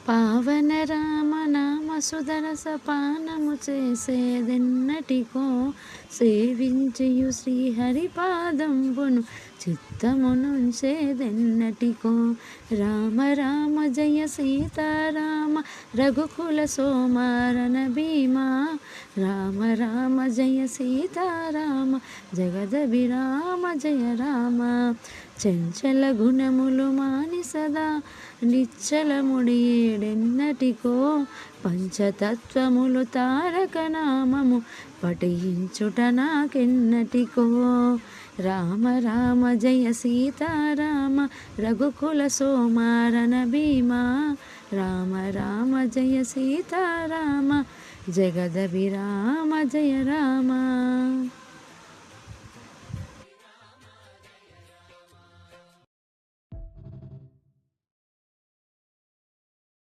పావన రామ నామ సుదరస పానము చేసేదెన్నటికో సేవించియు శ్రీహరిపాదంబును చిత్తమునుంచేదెన్నటికో. రామ రామ జయ సీతారామ రఘుకుల సోమారణ భీమా. రామ రామ జయ సీతారామ జగదభిరామ జయ రామ. చంచల గుణములు మాని సదా నిశ్చలముడి ఏడెన్నటికో పంచతత్వములు తారక నామము పఠించుట నాకెన్నటికో. రామ రామ జయ సీతారామ రఘుకుల సోమారణ భీమా. రామ రామ జయ సీతారామ జగదభిరామ జయ రామ.